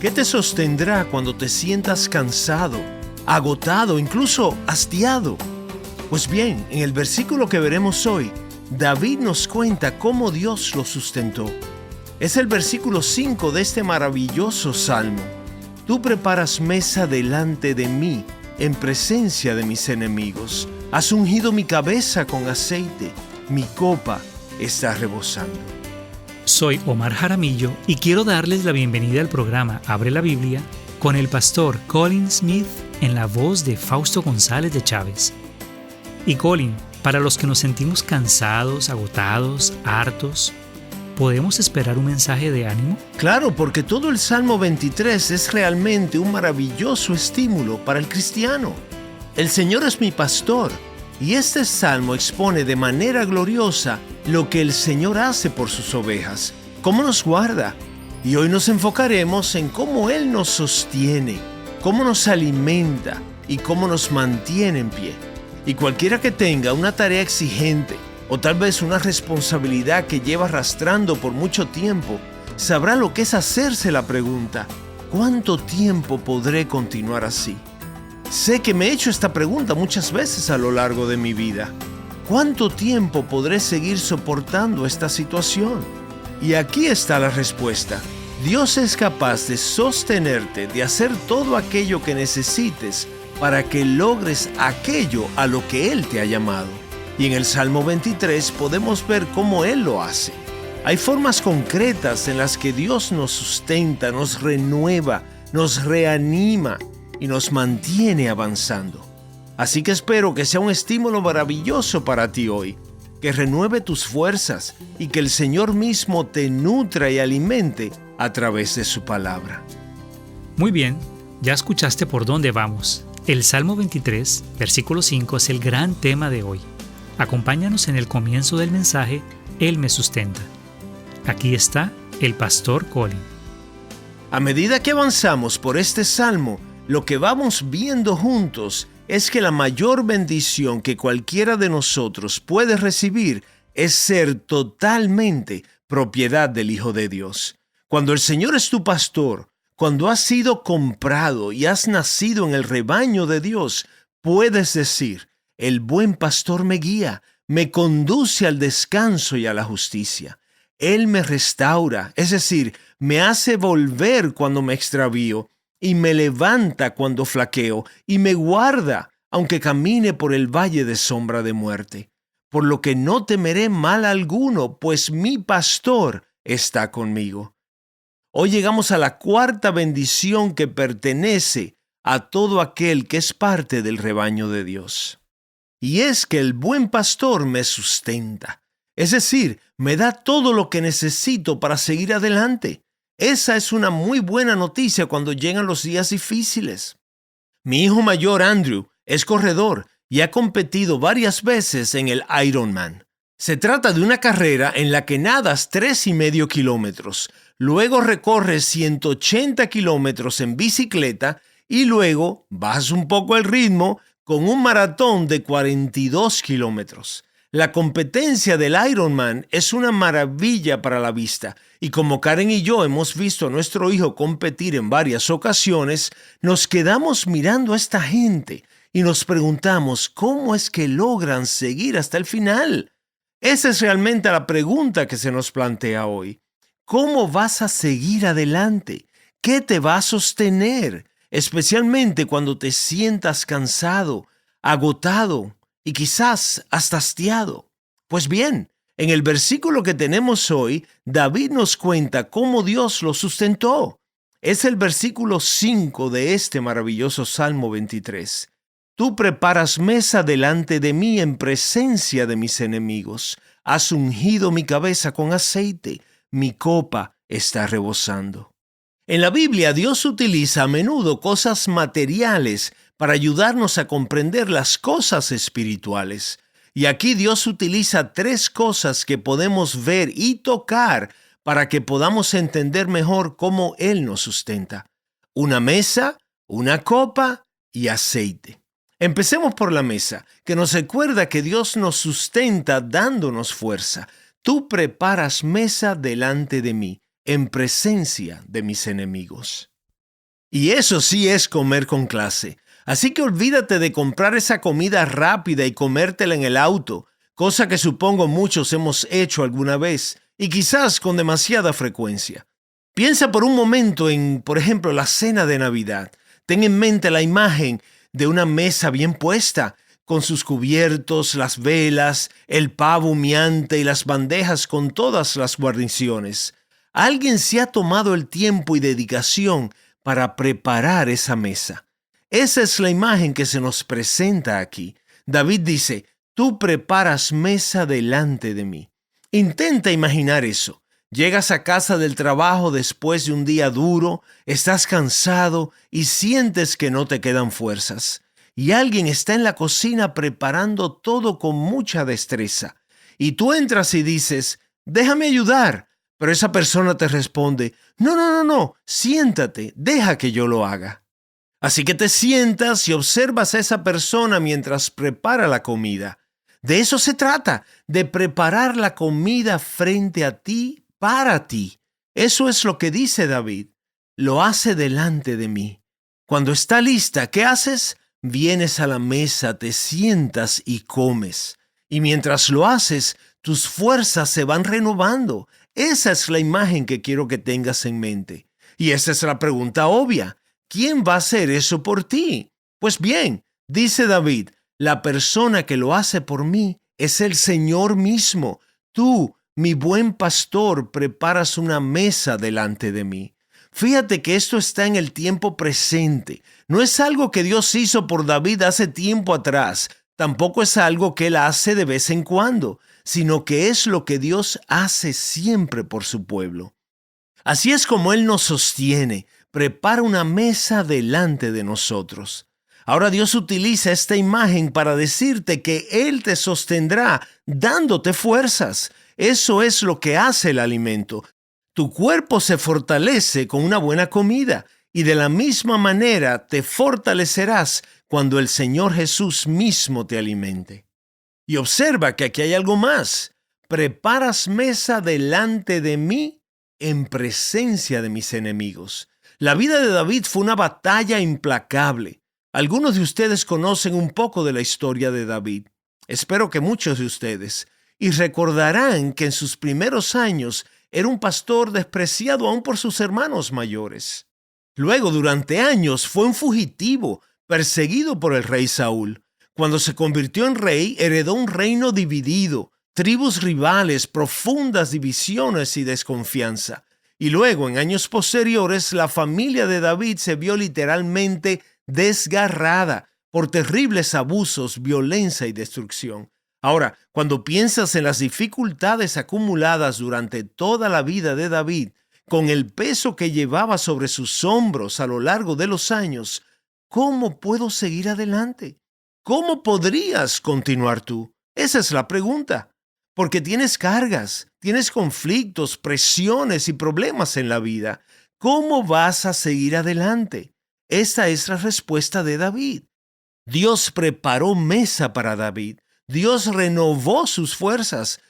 ¿Qué te sostendrá cuando te sientas cansado, agotado, incluso hastiado? Pues bien, en el versículo que veremos hoy, David nos cuenta cómo Dios lo sustentó. Es el versículo 5 de este maravilloso salmo. Tú preparas mesa delante de mí, en presencia de mis enemigos. Has ungido mi cabeza con aceite, mi copa está rebosando. Soy Omar Jaramillo y quiero darles la bienvenida al programa Abre la Biblia con el pastor Colin Smith en la voz de Fausto González de Chávez. Y Colin, para los que nos sentimos cansados, agotados, hartos, ¿podemos esperar un mensaje de ánimo? Claro, porque todo el Salmo 23 es realmente un maravilloso estímulo para el cristiano. El Señor es mi pastor, y este salmo expone de manera gloriosa lo que el Señor hace por sus ovejas, cómo nos guarda. Y hoy nos enfocaremos en cómo Él nos sostiene, cómo nos alimenta y cómo nos mantiene en pie. Y cualquiera que tenga una tarea exigente, o tal vez una responsabilidad que lleva arrastrando por mucho tiempo, sabrá lo que es hacerse la pregunta: ¿cuánto tiempo podré continuar así? Sé que me he hecho esta pregunta muchas veces a lo largo de mi vida. ¿Cuánto tiempo podré seguir soportando esta situación? Y aquí está la respuesta. Dios es capaz de sostenerte, de hacer todo aquello que necesites para que logres aquello a lo que Él te ha llamado. Y en el Salmo 23 podemos ver cómo Él lo hace. Hay formas concretas en las que Dios nos sustenta, nos renueva, nos reanima y nos mantiene avanzando. Así que espero que sea un estímulo maravilloso para ti hoy, que renueve tus fuerzas y que el Señor mismo te nutra y alimente a través de su palabra. Muy bien, ya escuchaste por dónde vamos. El Salmo 23, versículo 5 es el gran tema de hoy. Acompáñanos en el comienzo del mensaje, Él me sustenta. Aquí está el pastor Colin. A medida que avanzamos por este salmo, lo que vamos viendo juntos es que la mayor bendición que cualquiera de nosotros puede recibir es ser totalmente propiedad del Hijo de Dios. Cuando el Señor es tu pastor, cuando has sido comprado y has nacido en el rebaño de Dios, puedes decir: el buen pastor me guía, me conduce al descanso y a la justicia. Él me restaura, es decir, me hace volver cuando me extravío, y me levanta cuando flaqueo, y me guarda, aunque camine por el valle de sombra de muerte. Por lo que no temeré mal alguno, pues mi pastor está conmigo. Hoy llegamos a la cuarta bendición que pertenece a todo aquel que es parte del rebaño de Dios. Y es que el buen pastor me sustenta, es decir, me da todo lo que necesito para seguir adelante. Esa es una muy buena noticia cuando llegan los días difíciles. Mi hijo mayor, Andrew, es corredor y ha competido varias veces en el Ironman. Se trata de una carrera en la que nadas 3,5 kilómetros, luego recorres 180 kilómetros en bicicleta y luego bajas un poco el ritmo con un maratón de 42 kilómetros. La competencia del Ironman es una maravilla para la vista, y como Karen y yo hemos visto a nuestro hijo competir en varias ocasiones, nos quedamos mirando a esta gente y nos preguntamos cómo es que logran seguir hasta el final. Esa es realmente la pregunta que se nos plantea hoy. ¿Cómo vas a seguir adelante? ¿Qué te va a sostener? Especialmente cuando te sientas cansado, agotado y quizás hasta hastiado. Pues bien, en el versículo que tenemos hoy, David nos cuenta cómo Dios lo sustentó. Es el versículo 5 de este maravilloso Salmo 23. Tú preparas mesa delante de mí en presencia de mis enemigos. Has ungido mi cabeza con aceite. Mi copa está rebosando. En la Biblia, Dios utiliza a menudo cosas materiales para ayudarnos a comprender las cosas espirituales. Y aquí Dios utiliza 3 cosas que podemos ver y tocar para que podamos entender mejor cómo Él nos sustenta: una mesa, una copa y aceite. Empecemos por la mesa, que nos recuerda que Dios nos sustenta dándonos fuerza. Tú preparas mesa delante de mí, en presencia de mis enemigos. Y eso sí es comer con clase. Así que olvídate de comprar esa comida rápida y comértela en el auto, cosa que supongo muchos hemos hecho alguna vez y quizás con demasiada frecuencia. Piensa por un momento en, por ejemplo, la cena de Navidad. Ten en mente la imagen de una mesa bien puesta, con sus cubiertos, las velas, el pavo humeante y las bandejas con todas las guarniciones. Alguien se ha tomado el tiempo y dedicación para preparar esa mesa. Esa es la imagen que se nos presenta aquí. David dice, tú preparas mesa delante de mí. Intenta imaginar eso. Llegas a casa del trabajo después de un día duro, estás cansado y sientes que no te quedan fuerzas. Y alguien está en la cocina preparando todo con mucha destreza. Y tú entras y dices, déjame ayudar. Pero esa persona te responde, no, siéntate, deja que yo lo haga. Así que te sientas y observas a esa persona mientras prepara la comida. De eso se trata, de preparar la comida frente a ti, para ti. Eso es lo que dice David. Lo hace delante de mí. Cuando está lista, ¿qué haces? Vienes a la mesa, te sientas y comes. Y mientras lo haces, tus fuerzas se van renovando. Esa es la imagen que quiero que tengas en mente. Y esa es la pregunta obvia. ¿Quién va a hacer eso por ti? Pues bien, dice David, la persona que lo hace por mí es el Señor mismo. Tú, mi buen pastor, preparas una mesa delante de mí. Fíjate que esto está en el tiempo presente. No es algo que Dios hizo por David hace tiempo atrás. Tampoco es algo que Él hace de vez en cuando, sino que es lo que Dios hace siempre por su pueblo. Así es como Él nos sostiene, prepara una mesa delante de nosotros. Ahora Dios utiliza esta imagen para decirte que Él te sostendrá, dándote fuerzas. Eso es lo que hace el alimento. Tu cuerpo se fortalece con una buena comida y de la misma manera te fortalecerás cuando el Señor Jesús mismo te alimente. Y observa que aquí hay algo más. Preparas mesa delante de mí en presencia de mis enemigos. La vida de David fue una batalla implacable. Algunos de ustedes conocen un poco de la historia de David. Espero que muchos de ustedes. Y recordarán que en sus primeros años era un pastor despreciado aún por sus hermanos mayores. Luego, durante años, fue un fugitivo, perseguido por el rey Saúl. Cuando se convirtió en rey, heredó un reino dividido, tribus rivales, profundas divisiones y desconfianza. Y luego, en años posteriores, la familia de David se vio literalmente desgarrada por terribles abusos, violencia y destrucción. Ahora, cuando piensas en las dificultades acumuladas durante toda la vida de David, con el peso que llevaba sobre sus hombros a lo largo de los años, ¿cómo puedo seguir adelante? ¿Cómo podrías continuar tú? Esa es la pregunta. Porque tienes cargas, tienes conflictos, presiones y problemas en la vida. ¿Cómo vas a seguir adelante? Esa es la respuesta de David. Dios preparó mesa para David. Dios renovó sus fuerzas,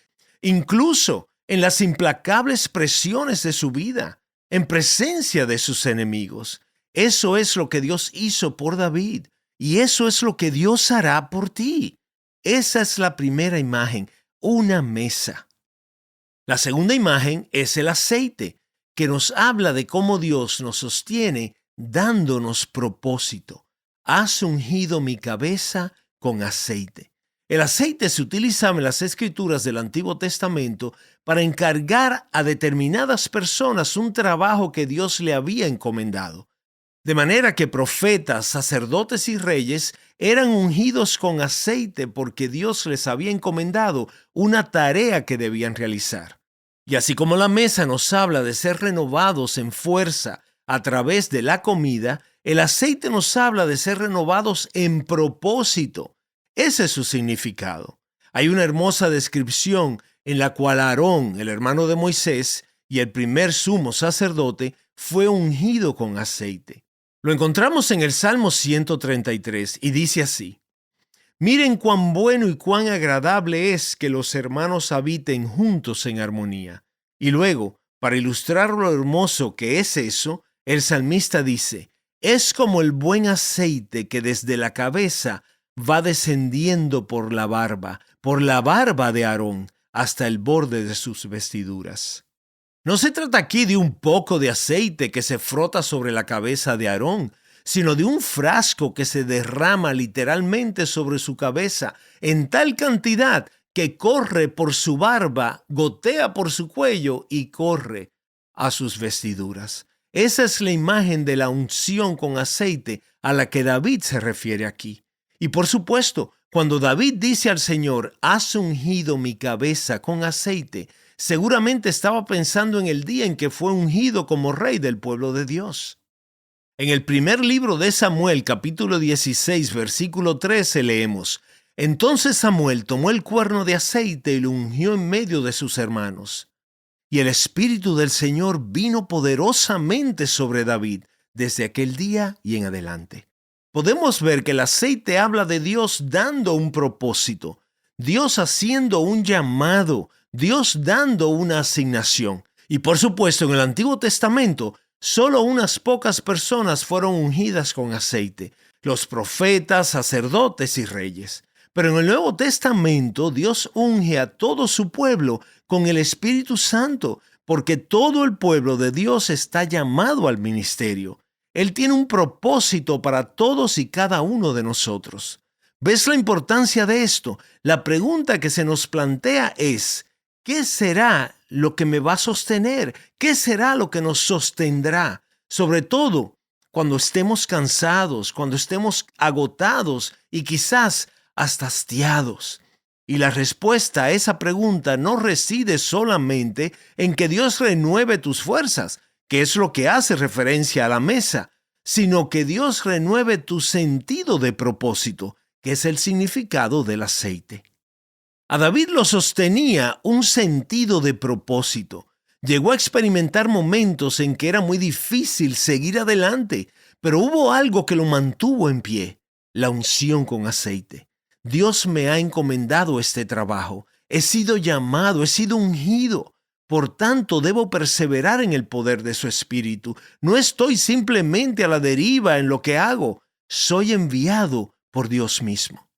incluso en las implacables presiones de su vida, en presencia de sus enemigos. Eso es lo que Dios hizo por David, y eso es lo que Dios hará por ti. Esa es la primera imagen, una mesa. La segunda imagen es el aceite, que nos habla de cómo Dios nos sostiene dándonos propósito. Has ungido mi cabeza con aceite. El aceite se utilizaba en las Escrituras del Antiguo Testamento para encargar a determinadas personas un trabajo que Dios le había encomendado. De manera que profetas, sacerdotes y reyes eran ungidos con aceite porque Dios les había encomendado una tarea que debían realizar. Y así como la mesa nos habla de ser renovados en fuerza a través de la comida, el aceite nos habla de ser renovados en propósito. Ese es su significado. Hay una hermosa descripción en la cual Aarón, el hermano de Moisés y el primer sumo sacerdote, fue ungido con aceite. Lo encontramos en el Salmo 133 y dice así: Miren cuán bueno y cuán agradable es que los hermanos habiten juntos en armonía. Y luego, para ilustrar lo hermoso que es eso, el salmista dice: es como el buen aceite que desde la cabeza va descendiendo por la barba de Aarón, hasta el borde de sus vestiduras. No se trata aquí de un poco de aceite que se frota sobre la cabeza de Aarón, sino de un frasco que se derrama literalmente sobre su cabeza en tal cantidad que corre por su barba, gotea por su cuello y corre a sus vestiduras. Esa es la imagen de la unción con aceite a la que David se refiere aquí. Y por supuesto, cuando David dice al Señor, has ungido mi cabeza con aceite, seguramente estaba pensando en el día en que fue ungido como rey del pueblo de Dios. En el primer libro de Samuel, capítulo 16, versículo 13, leemos, entonces Samuel tomó el cuerno de aceite y lo ungió en medio de sus hermanos. Y el Espíritu del Señor vino poderosamente sobre David desde aquel día y en adelante. Podemos ver que el aceite habla de Dios dando un propósito, Dios haciendo un llamado, Dios dando una asignación. Y por supuesto, en el Antiguo Testamento, solo unas pocas personas fueron ungidas con aceite, los profetas, sacerdotes y reyes. Pero en el Nuevo Testamento, Dios unge a todo su pueblo con el Espíritu Santo, porque todo el pueblo de Dios está llamado al ministerio. Él tiene un propósito para todos y cada uno de nosotros. ¿Ves la importancia de esto? La pregunta que se nos plantea es, ¿qué será lo que me va a sostener? ¿Qué será lo que nos sostendrá? Sobre todo cuando estemos cansados, cuando estemos agotados y quizás hasta hastiados. Y la respuesta a esa pregunta no reside solamente en que Dios renueve tus fuerzas, que es lo que hace referencia a la mesa, sino que Dios renueve tu sentido de propósito, que es el significado del aceite. A David lo sostenía un sentido de propósito. Llegó a experimentar momentos en que era muy difícil seguir adelante, pero hubo algo que lo mantuvo en pie, la unción con aceite. Dios me ha encomendado este trabajo. He sido llamado, he sido ungido. Por tanto, debo perseverar en el poder de su Espíritu. No estoy simplemente a la deriva en lo que hago. Soy enviado por Dios mismo.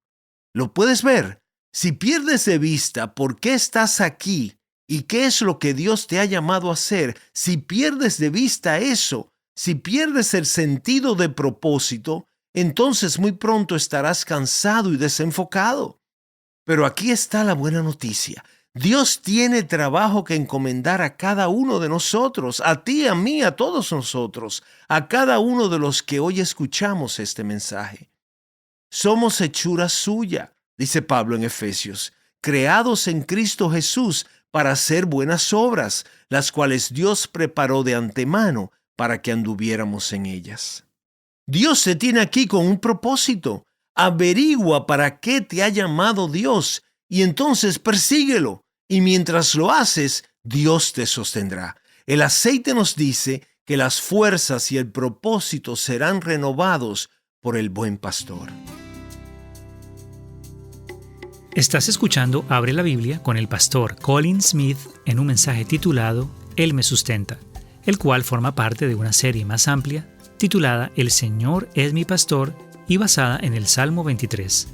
¿Lo puedes ver? Si pierdes de vista por qué estás aquí y qué es lo que Dios te ha llamado a hacer, si pierdes de vista eso, si pierdes el sentido de propósito, entonces muy pronto estarás cansado y desenfocado. Pero aquí está la buena noticia. Dios tiene trabajo que encomendar a cada uno de nosotros, a ti, a mí, a todos nosotros, a cada uno de los que hoy escuchamos este mensaje. Somos hechura suya, dice Pablo en Efesios, creados en Cristo Jesús para hacer buenas obras, las cuales Dios preparó de antemano para que anduviéramos en ellas. Dios te tiene aquí con un propósito. Averigua para qué te ha llamado Dios y entonces persíguelo. Y mientras lo haces, Dios te sostendrá. El aceite nos dice que las fuerzas y el propósito serán renovados por el buen pastor. Estás escuchando Abre la Biblia con el pastor Colin Smith en un mensaje titulado Él me sustenta, el cual forma parte de una serie más amplia titulada El Señor es mi pastor y basada en el Salmo 23.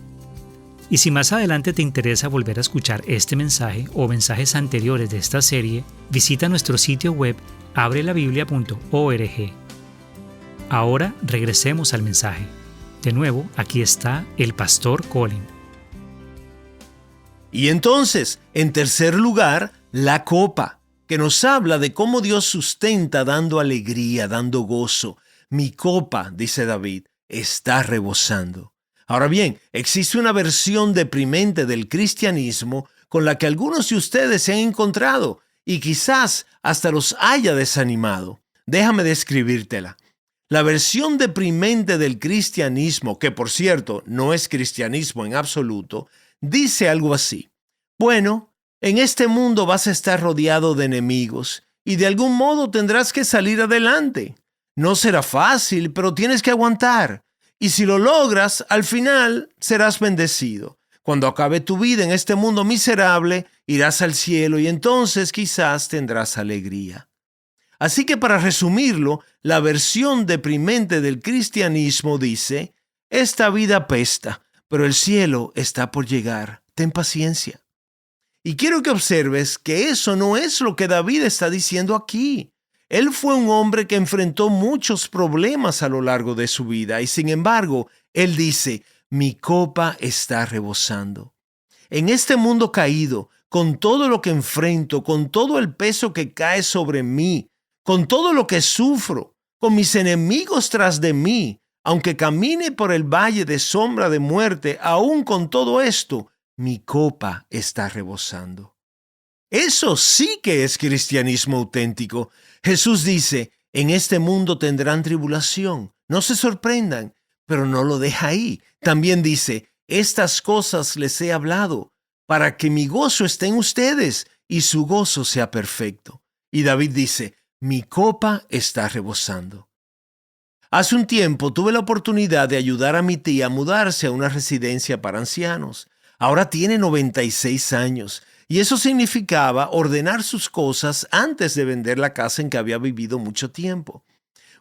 Y si más adelante te interesa volver a escuchar este mensaje o mensajes anteriores de esta serie, visita nuestro sitio web abrelabiblia.org. Ahora regresemos al mensaje. De nuevo, aquí está el pastor Colin. Y entonces, en tercer lugar, la copa, que nos habla de cómo Dios sustenta dando alegría, dando gozo. Mi copa, dice David, está rebosando. Ahora bien, existe una versión deprimente del cristianismo con la que algunos de ustedes se han encontrado y quizás hasta los haya desanimado. Déjame describírtela. La versión deprimente del cristianismo, que por cierto no es cristianismo en absoluto, dice algo así. Bueno, en este mundo vas a estar rodeado de enemigos y de algún modo tendrás que salir adelante. No será fácil, pero tienes que aguantar. Y si lo logras, al final serás bendecido. Cuando acabe tu vida en este mundo miserable, irás al cielo y entonces quizás tendrás alegría. Así que para resumirlo, la versión deprimente del cristianismo dice: esta vida apesta, pero el cielo está por llegar. Ten paciencia. Y quiero que observes que eso no es lo que David está diciendo aquí. Él fue un hombre que enfrentó muchos problemas a lo largo de su vida y sin embargo, él dice: mi copa está rebosando. En este mundo caído, con todo lo que enfrento, con todo el peso que cae sobre mí, con todo lo que sufro, con mis enemigos tras de mí, aunque camine por el valle de sombra de muerte, aún con todo esto, mi copa está rebosando. Eso sí que es cristianismo auténtico. Jesús dice: en este mundo tendrán tribulación. No se sorprendan, pero no lo deja ahí. También dice: estas cosas les he hablado, para que mi gozo esté en ustedes y su gozo sea perfecto. Y David dice: mi copa está rebosando. Hace un tiempo tuve la oportunidad de ayudar a mi tía a mudarse a una residencia para ancianos. Ahora tiene 96 años y eso significaba ordenar sus cosas antes de vender la casa en que había vivido mucho tiempo.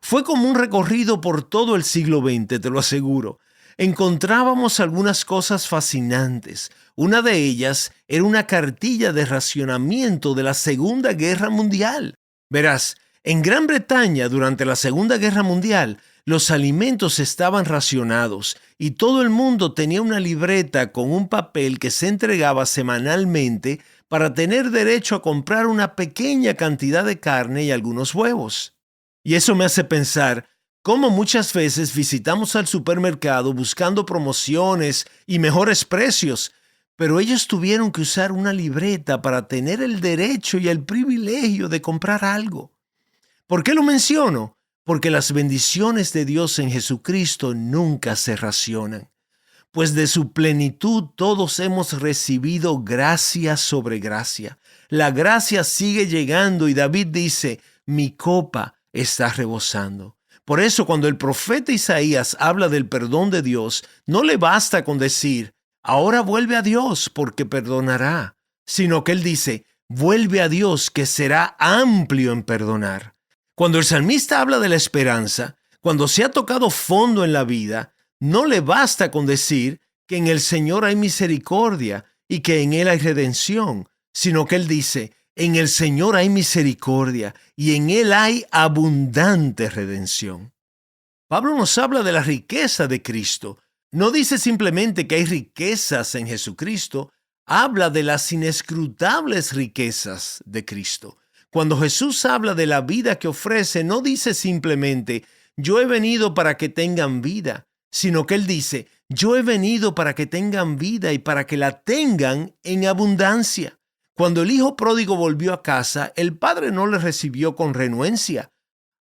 Fue como un recorrido por todo el siglo XX, te lo aseguro. Encontrábamos algunas cosas fascinantes. Una de ellas era una cartilla de racionamiento de la Segunda Guerra Mundial. Verás, en Gran Bretaña durante la Segunda Guerra Mundial, los alimentos estaban racionados y todo el mundo tenía una libreta con un papel que se entregaba semanalmente para tener derecho a comprar una pequeña cantidad de carne y algunos huevos. Y eso me hace pensar cómo muchas veces visitamos al supermercado buscando promociones y mejores precios, pero ellos tuvieron que usar una libreta para tener el derecho y el privilegio de comprar algo. ¿Por qué lo menciono? Porque las bendiciones de Dios en Jesucristo nunca se racionan, pues de su plenitud todos hemos recibido gracia sobre gracia. La gracia sigue llegando y David dice: mi copa está rebosando. Por eso cuando el profeta Isaías habla del perdón de Dios, no le basta con decir: ahora vuelve a Dios porque perdonará, sino que él dice: vuelve a Dios que será amplio en perdonar. Cuando el salmista habla de la esperanza, cuando se ha tocado fondo en la vida, no le basta con decir que en el Señor hay misericordia y que en Él hay redención, sino que Él dice: en el Señor hay misericordia y en Él hay abundante redención. Pablo nos habla de la riqueza de Cristo. No dice simplemente que hay riquezas en Jesucristo, habla de las inescrutables riquezas de Cristo. Cuando Jesús habla de la vida que ofrece, no dice simplemente: yo he venido para que tengan vida, sino que Él dice: yo he venido para que tengan vida y para que la tengan en abundancia. Cuando el hijo pródigo volvió a casa, el padre no le recibió con renuencia.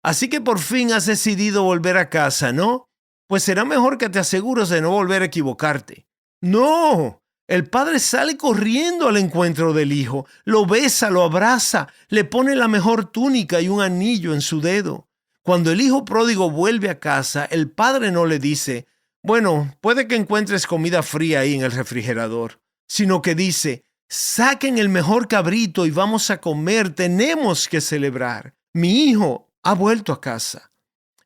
Así que por fin has decidido volver a casa, ¿no? Pues será mejor que te asegures de no volver a equivocarte. ¡No! El padre sale corriendo al encuentro del hijo, lo besa, lo abraza, le pone la mejor túnica y un anillo en su dedo. Cuando el hijo pródigo vuelve a casa, el padre no le dice: bueno, puede que encuentres comida fría ahí en el refrigerador, sino que dice: saquen el mejor cabrito y vamos a comer, tenemos que celebrar. Mi hijo ha vuelto a casa.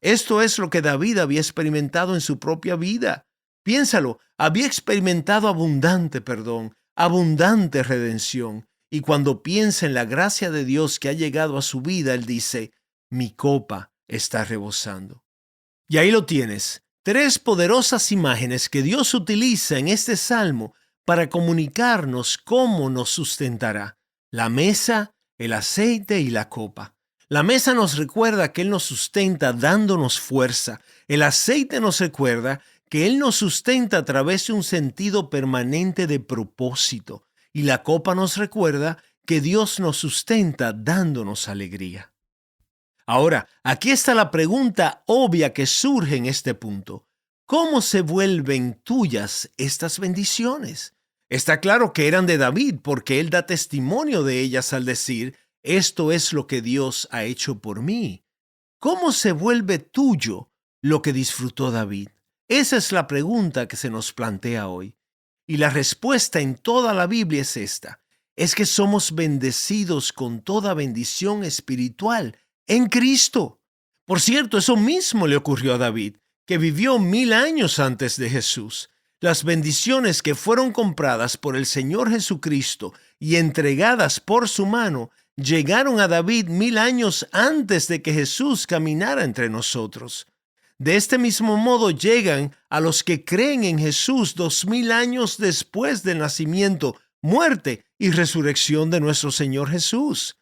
Esto es lo que David había experimentado en su propia vida. Piénsalo, había experimentado abundante perdón, abundante redención. Y cuando piensa en la gracia de Dios que ha llegado a su vida, él dice: mi copa está rebosando. Y ahí lo tienes, 3 poderosas imágenes que Dios utiliza en este salmo para comunicarnos cómo nos sustentará: la mesa, el aceite y la copa. La mesa nos recuerda que Él nos sustenta dándonos fuerza. El aceite nos recuerda que Él nos sustenta a través de un sentido permanente de propósito. Y la copa nos recuerda que Dios nos sustenta dándonos alegría. Ahora, aquí está la pregunta obvia que surge en este punto: ¿cómo se vuelven tuyas estas bendiciones? Está claro que eran de David porque él da testimonio de ellas al decir: esto es lo que Dios ha hecho por mí. ¿Cómo se vuelve tuyo lo que disfrutó David? Esa es la pregunta que se nos plantea hoy. Y la respuesta en toda la Biblia es esta: es que somos bendecidos con toda bendición espiritual en Cristo. Por cierto, eso mismo le ocurrió a David, que vivió 1000 años antes de Jesús. Las bendiciones que fueron compradas por el Señor Jesucristo y entregadas por su mano llegaron a David 1000 años antes de que Jesús caminara entre nosotros. De este mismo modo llegan a los que creen en Jesús 2000 años después del nacimiento, muerte y resurrección de nuestro Señor Jesús.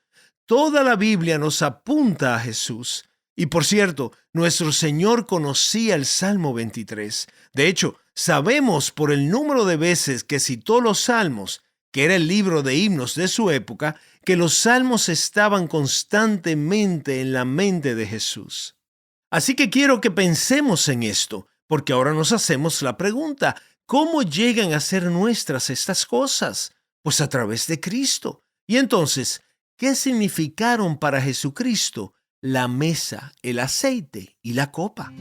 Toda la Biblia nos apunta a Jesús. Y por cierto, nuestro Señor conocía el Salmo 23. De hecho, sabemos por el número de veces que citó los Salmos, que era el libro de himnos de su época, que los Salmos estaban constantemente en la mente de Jesús. Así que quiero que pensemos en esto, porque ahora nos hacemos la pregunta, ¿cómo llegan a ser nuestras estas cosas? Pues a través de Cristo. Y entonces, ¿qué significaron para Jesucristo la mesa, el aceite y la copa?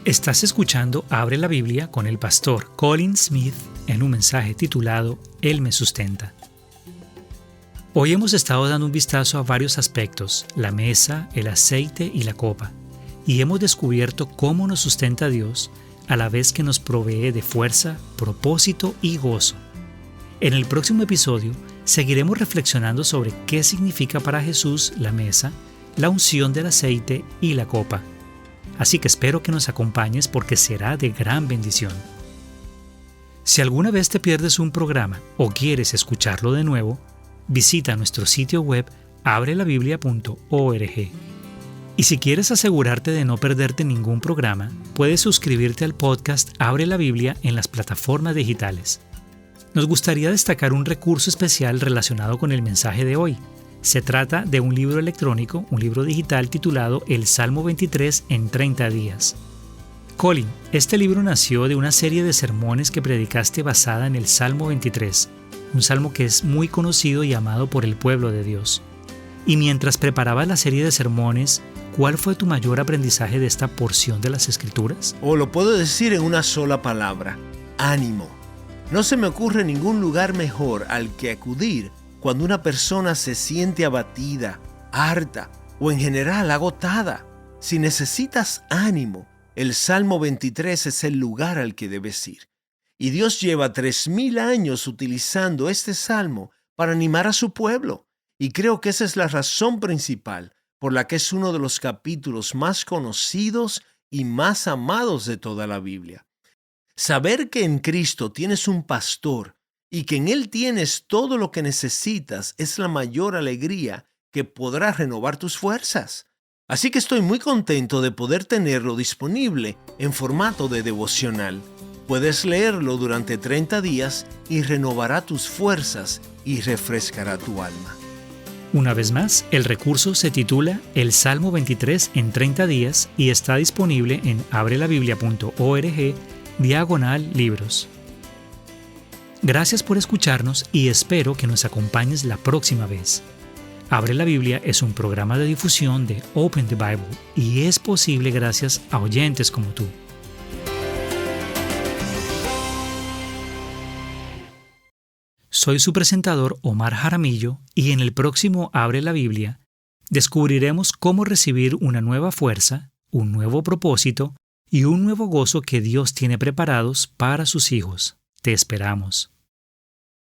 Estás escuchando Abre la Biblia con el pastor Colin Smith en un mensaje titulado Él me sustenta. Hoy hemos estado dando un vistazo a varios aspectos, la mesa, el aceite y la copa, y hemos descubierto cómo nos sustenta Dios a la vez que nos provee de fuerza, propósito y gozo. En el próximo episodio seguiremos reflexionando sobre qué significa para Jesús la mesa, la unción del aceite y la copa. Así que espero que nos acompañes porque será de gran bendición. Si alguna vez te pierdes un programa o quieres escucharlo de nuevo, visita nuestro sitio web abrelabiblia.org. Y si quieres asegurarte de no perderte ningún programa, puedes suscribirte al podcast Abre la Biblia en las plataformas digitales. Nos gustaría destacar un recurso especial relacionado con el mensaje de hoy. Se trata de un libro electrónico, un libro digital titulado El Salmo 23 en 30 días. Colin, este libro nació de una serie de sermones que predicaste basada en el Salmo 23, un salmo que es muy conocido y amado por el pueblo de Dios. Y mientras preparabas la serie de sermones, ¿cuál fue tu mayor aprendizaje de esta porción de las Escrituras? Lo puedo decir en una sola palabra: ánimo. No se me ocurre ningún lugar mejor al que acudir cuando una persona se siente abatida, harta o en general agotada. Si necesitas ánimo, el Salmo 23 es el lugar al que debes ir. Y Dios lleva 3000 años utilizando este salmo para animar a su pueblo. Y creo que esa es la razón principal por la que es uno de los capítulos más conocidos y más amados de toda la Biblia. Saber que en Cristo tienes un pastor y que en Él tienes todo lo que necesitas es la mayor alegría que podrá renovar tus fuerzas. Así que estoy muy contento de poder tenerlo disponible en formato de devocional. Puedes leerlo durante 30 días y renovará tus fuerzas y refrescará tu alma. Una vez más, el recurso se titula El Salmo 23 en 30 días y está disponible en abrelabiblia.org/libros. Gracias por escucharnos y espero que nos acompañes la próxima vez. Abre la Biblia es un programa de difusión de Open the Bible y es posible gracias a oyentes como tú. Soy su presentador Omar Jaramillo y en el próximo Abre la Biblia descubriremos cómo recibir una nueva fuerza, un nuevo propósito y un nuevo gozo que Dios tiene preparados para sus hijos. Te esperamos.